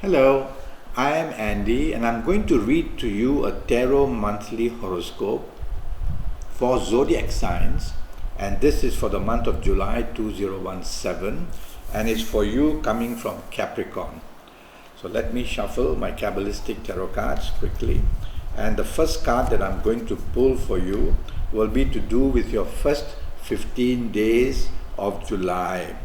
Hello, I am Andy and I'm going to read to you a tarot monthly horoscope for zodiac signs, and this is for the month of July 2017 and it's for you coming from Capricorn. So let me shuffle my Kabbalistic tarot cards quickly, and the first card that I'm going to pull for you will be to do with your first 15 days of July,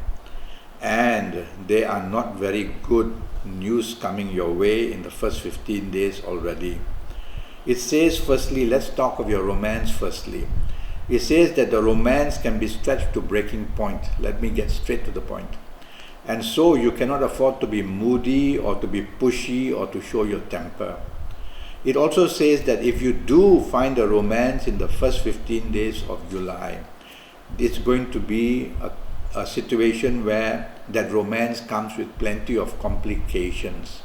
and they are not very good news coming your way in the first 15 days already. It says, firstly, let's talk of your romance firstly. It says that the romance can be stretched to breaking point. Let me get straight to the point. And so you cannot afford to be moody or to be pushy or to show your temper. It also says that if you do find a romance in the first 15 days of July, it's going to be a situation where that romance comes with plenty of complications,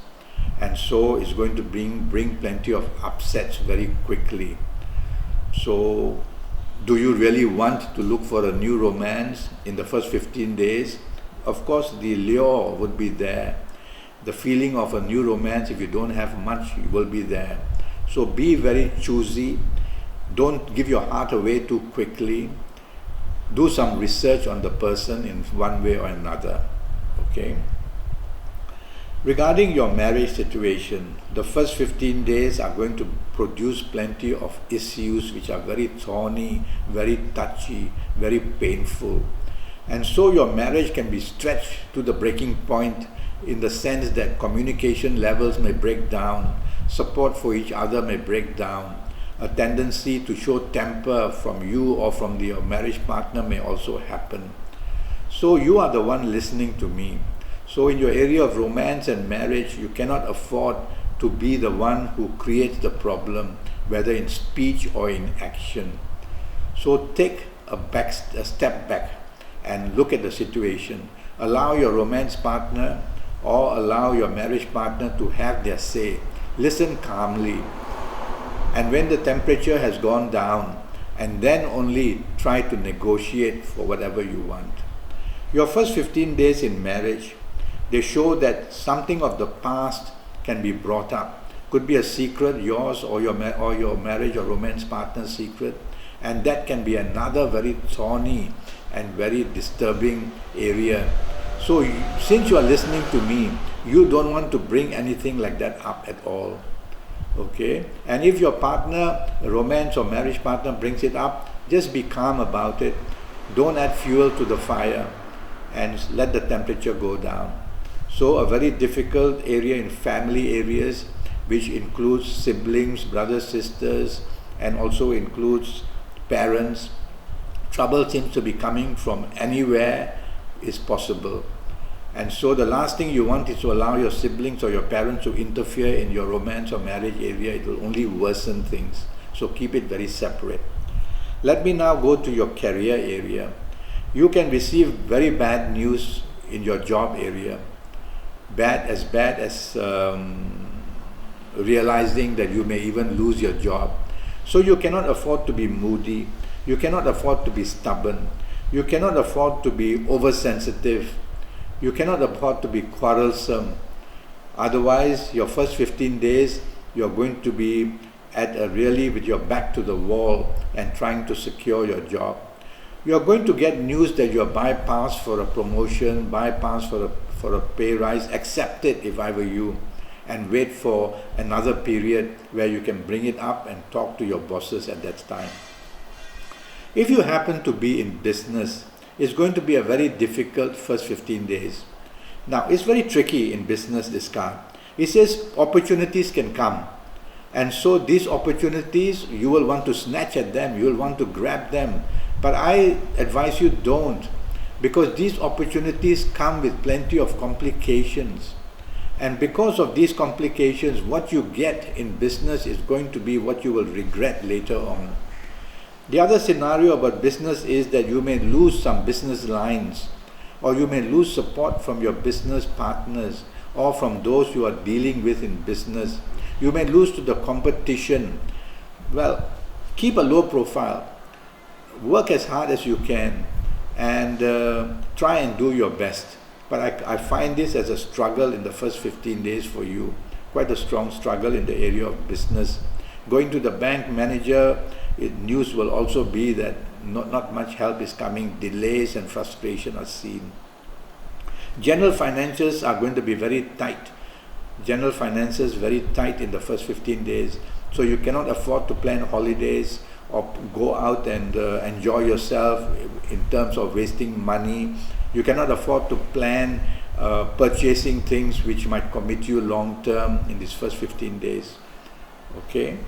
and so it's going to bring plenty of upsets very quickly. So do you really want to look for a new romance in the first 15 days? Of course, the lure would be there. The feeling of a new romance, if you don't have much, will be there. So be very choosy. Don't give your heart away too quickly. Do some research on the person in one way or another. Okay. Regarding your marriage situation, the first 15 days are going to produce plenty of issues which are very thorny, very touchy, very painful. And so your marriage can be stretched to the breaking point, in the sense that communication levels may break down, support for each other may break down, a tendency to show temper from you or from your marriage partner may also happen. So you are the one listening to me. So in your area of romance and marriage, you cannot afford to be the one who creates the problem, whether in speech or in action. So take a step back and look at the situation. Allow your romance partner or allow your marriage partner to have their say. Listen calmly. And when the temperature has gone down, and then only try to negotiate for whatever you want. Your first 15 days in marriage, they show that something of the past can be brought up. Could be a secret, yours or your marriage or romance partner's secret, and that can be another very thorny and very disturbing area. So since you are listening to me, you don't want to bring anything like that up at all. Okay, and if your partner, romance or marriage partner, brings it up, just be calm about it. Don't add fuel to the fire and let the temperature go down. So a very difficult area in family areas, which includes siblings, brothers, sisters, and also includes parents. Trouble seems to be coming from anywhere is possible. And so the last thing you want is to allow your siblings or your parents to interfere in your romance or marriage area. It will only worsen things. So keep it very separate. Let me now go to your career area. You can receive very bad news in your job area. Bad as realizing that you may even lose your job. So you cannot afford to be moody. You cannot afford to be stubborn. You cannot afford to be oversensitive. You cannot afford to be quarrelsome. Otherwise, your first 15 days, you're going to be really with your back to the wall and trying to secure your job. You're going to get news that you're bypassed for a promotion, bypassed for a pay rise. Accept it if I were you, and wait for another period where you can bring it up and talk to your bosses at that time. If you happen to be in business, it's going to be a very difficult first 15 days. Now, it's very tricky in business, this card. It says opportunities can come. And so these opportunities, you will want to snatch at them, you will want to grab them. But I advise you don't, because these opportunities come with plenty of complications. And because of these complications, what you get in business is going to be what you will regret later on. The other scenario about business is that you may lose some business lines, or you may lose support from your business partners or from those you are dealing with in business. You may lose to the competition. Well, keep a low profile. Work as hard as you can and try and do your best. But I find this as a struggle in the first 15 days for you. Quite a strong struggle in the area of business. Going to the bank manager, news will also be that not much help is coming. Delays and frustration are seen. General finances are going to be very tight. General finances very tight in the first 15 days. So you cannot afford to plan holidays or go out and enjoy yourself in terms of wasting money. You cannot afford to plan purchasing things which might commit you long term in these first 15 days. Okay.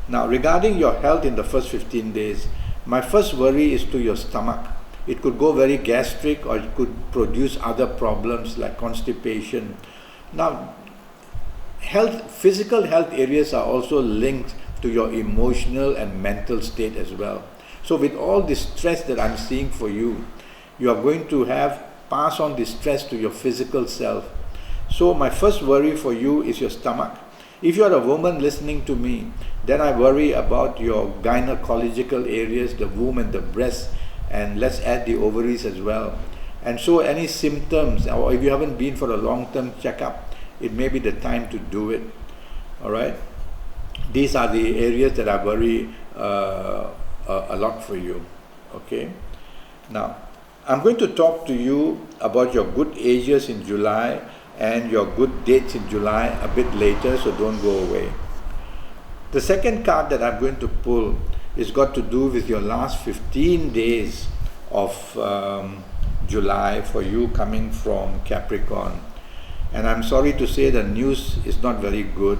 Now regarding your health in the first 15 days, my first worry is to your stomach. It could go very gastric, or it could produce other problems like constipation. Now, physical health areas are also linked to your emotional and mental state as well. So with all this stress that I'm seeing for you, you are going to pass on this stress to your physical self. So my first worry for you is your stomach. If you are a woman listening to me, then I worry about your gynecological areas, the womb and the breast, and let's add the ovaries as well. And so any symptoms, or if you haven't been for a long-term checkup, it may be the time to do it. All right. These are the areas that I worry a lot for you. Okay. Now, I'm going to talk to you about your good ages in July and your good dates in July a bit later, so don't go away. The second card that I'm going to pull is got to do with your last 15 days of July for you coming from Capricorn. And I'm sorry to say the news is not very good.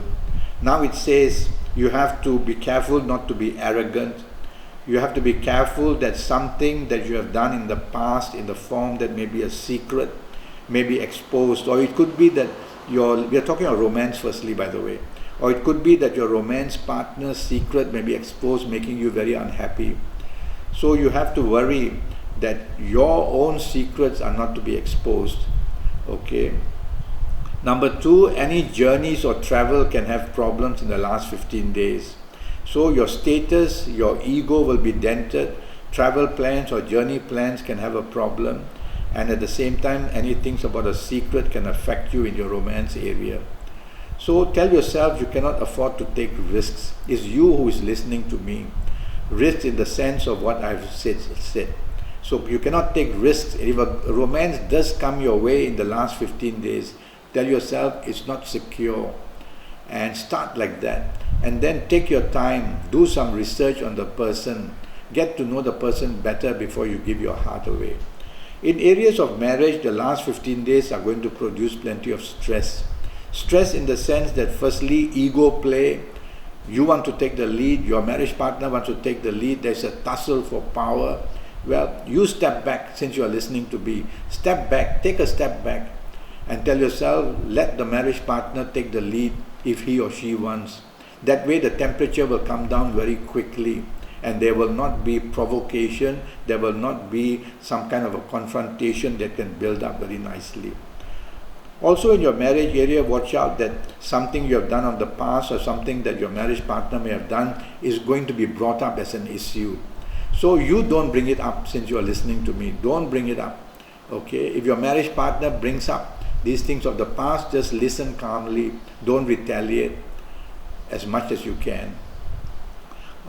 Now it says you have to be careful not to be arrogant. You have to be careful that something that you have done in the past in the form that may be a secret may be exposed, or it could be that we are talking about romance firstly, by the way, or it could be that your romance partner's secret may be exposed, making you very unhappy. So you have to worry that your own secrets are not to be exposed. Okay. Number two, any journeys or travel can have problems in the last 15 days. So your status, your ego will be dented. Travel plans or journey plans can have a problem. And at the same time, anything about a secret can affect you in your romance area. So tell yourself you cannot afford to take risks. It's you who is listening to me. Risks in the sense of what I've said. So you cannot take risks. If a romance does come your way in the last 15 days, tell yourself it's not secure. And start like that. And then take your time. Do some research on the person. Get to know the person better before you give your heart away. In areas of marriage, the last 15 days are going to produce plenty of stress. Stress in the sense that firstly, ego play. You want to take the lead, your marriage partner wants to take the lead, there's a tussle for power. Well, you step back since you are listening to me. Step back, take a step back and tell yourself, let the marriage partner take the lead if he or she wants. That way the temperature will come down very quickly. And there will not be provocation, there will not be some kind of a confrontation that can build up very nicely. Also in your marriage area, watch out that something you have done in the past or something that your marriage partner may have done is going to be brought up as an issue. So you don't bring it up since you are listening to me. Don't bring it up. Okay? If your marriage partner brings up these things of the past, just listen calmly. Don't retaliate as much as you can.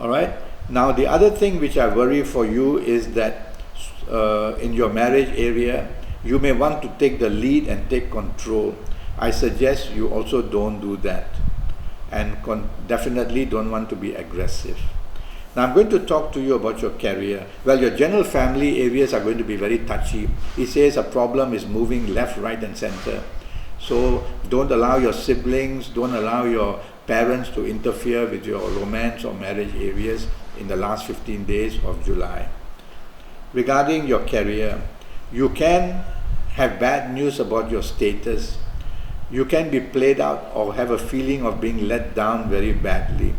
Alright? Now the other thing which I worry for you is that in your marriage area, you may want to take the lead and take control. I suggest you also don't do that, and definitely don't want to be aggressive. Now I'm going to talk to you about your career. Well, your general family areas are going to be very touchy. It says a problem is moving left, right and center. So don't allow your siblings, don't allow your parents to interfere with your romance or marriage areas in the last 15 days of July. Regarding your career, you can have bad news about your status. You can be played out or have a feeling of being let down very badly.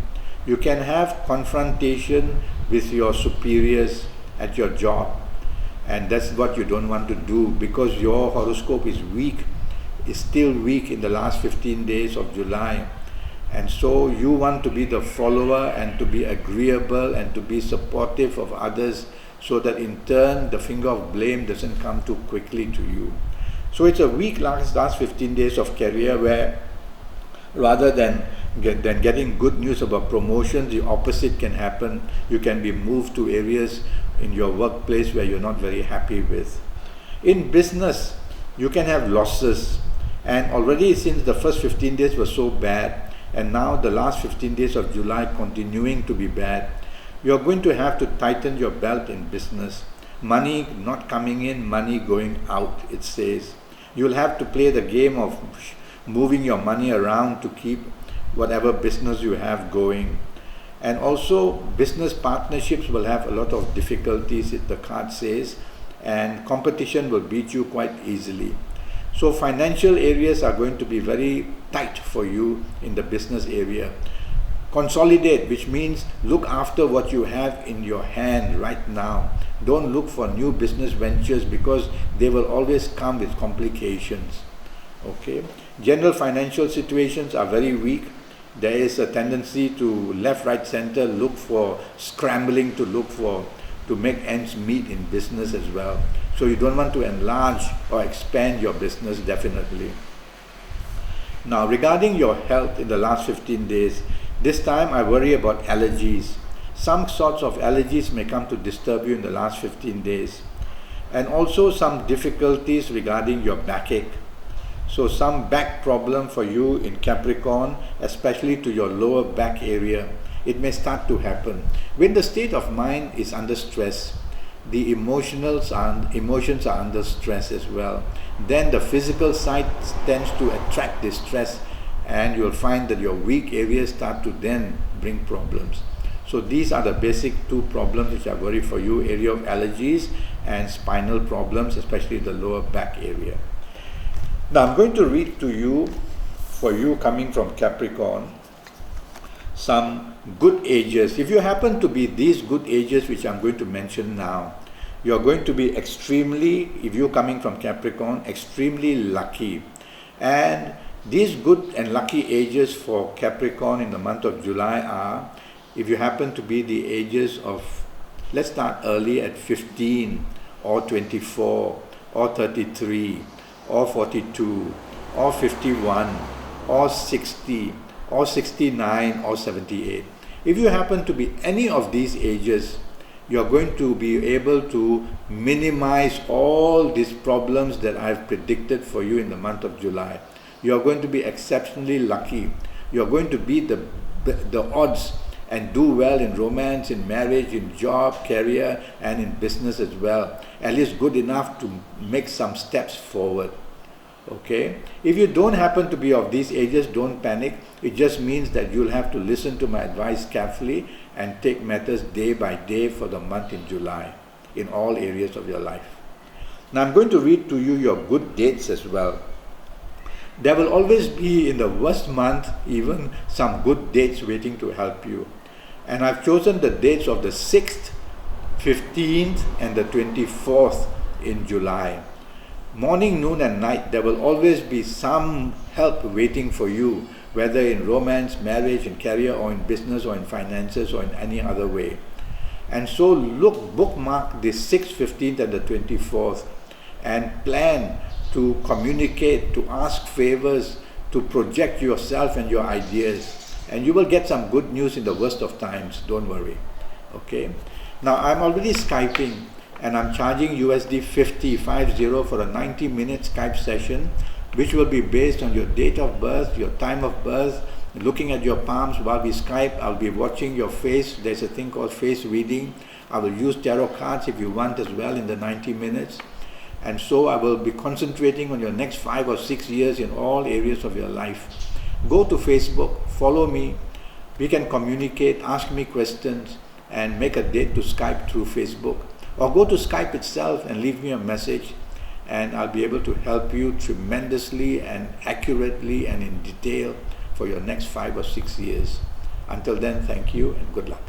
You can have confrontation with your superiors at your job, and that's what you don't want to do because your horoscope is weak, is still weak in the last 15 days of July. And so you want to be the follower and to be agreeable and to be supportive of others so that in turn the finger of blame doesn't come too quickly to you. So it's a weak last 15 days of career where rather than getting good news about promotions, the opposite can happen. You can be moved to areas in your workplace where you're not very happy with. In business, you can have losses, and already since the first 15 days were so bad, and now the last 15 days of July continuing to be bad, you're going to have to tighten your belt in business. Money not coming in, money going out, it says. You'll have to play the game of moving your money around to keep whatever business you have going. And also business partnerships will have a lot of difficulties, the card says, and competition will beat you quite easily. So financial areas are going to be very tight for you in the business area. Consolidate, which means look after what you have in your hand right now. Don't look for new business ventures because they will always come with complications. Okay. General financial situations are very weak. There is a tendency to left, right, center, scrambling to make ends meet in business as well. So you don't want to enlarge or expand your business, definitely. Now, regarding your health in the last 15 days, this time I worry about allergies. Some sorts of allergies may come to disturb you in the last 15 days. And also some difficulties regarding your backache. So some back problem for you in Capricorn, especially to your lower back area. It may start to happen. When the state of mind is under stress, the emotions are under stress as well. Then the physical side tends to attract this stress, and you'll find that your weak areas start to then bring problems. So these are the basic two problems which I worry for you: area of allergies and spinal problems, especially the lower back area. Now I'm going to read to you, for you coming from Capricorn, some good ages. If you happen to be these good ages which I'm going to mention now, you're going to be extremely, if you're coming from Capricorn, extremely lucky. And these good and lucky ages for Capricorn in the month of July are, if you happen to be the ages of, let's start early at 15 or 24 or 33 or 42 or 51 or 60 or 69 or 78. If you happen to be any of these ages, you're going to be able to minimize all these problems that I've predicted for you in the month of July. You're going to be exceptionally lucky. You're going to beat the odds and do well in romance, in marriage, in job, career, and in business as well. At least good enough to make some steps forward. Okay? If you don't happen to be of these ages, don't panic. It just means that you'll have to listen to my advice carefully and take matters day by day for the month in July in all areas of your life. Now I'm going to read to you your good dates as well. There will always be in the worst month even some good dates waiting to help you. And I've chosen the dates of the 6th, 15th and the 24th in July. Morning, noon and night, there will always be some help waiting for you, whether in romance, marriage, in career, or in business, or in finances, or in any other way. And so bookmark the 6th, 15th and the 24th and plan to communicate, to ask favors, to project yourself and your ideas. And you will get some good news in the worst of times, don't worry. Okay? Now I'm already Skyping and I'm charging USD 50 for a 90-minute Skype session, which will be based on your date of birth, your time of birth, looking at your palms while we Skype. I'll be watching your face. There's a thing called face reading. I will use tarot cards if you want as well in the 90 minutes. And so I will be concentrating on your next 5 or 6 years in all areas of your life. Go to Facebook, follow me. We can communicate, ask me questions, and make a date to Skype through Facebook. Or go to Skype itself and leave me a message, and I'll be able to help you tremendously and accurately and in detail for your next 5 or 6 years. Until then, thank you and good luck.